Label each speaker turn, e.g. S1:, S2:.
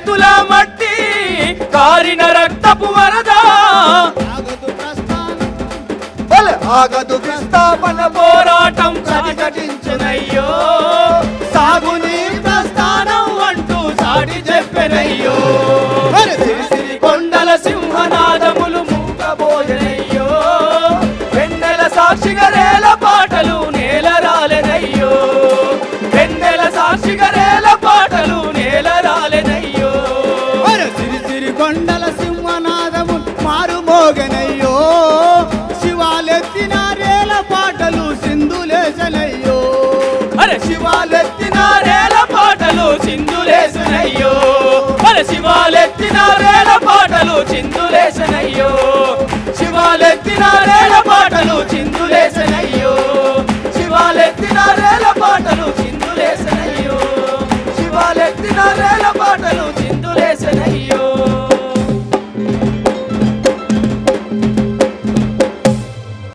S1: చేతుల మట్టి కారిన రక్తపు వరద
S2: ఆగదు ప్రస్తావన
S1: పోరాటం ప్రతిఘటించునయ్యో సాగునీరు ప్రస్థానం అంటూ సాటి చెప్పెనయ్యో సిరిసిరి కొండల సింహనాదములు మూగబోయనయ్యో వెన్నెల సాక్షిగా రేల పాటలు నేల రాలెనయ్యో వెన్నెల సాక్షిగా రేల పాటలు నేల రాలెనయ్యో
S2: సిరిసిరి కొండల సింహనాదము మారుమోగనయ్యో శివాలెత్తిన రేల పాటలు సింధులేసనయ్యో
S1: శివాలెత్తిన రేల పాటలు సింధులేసనయ్యో శివాలెత్తిన రేల పాటలు సింధు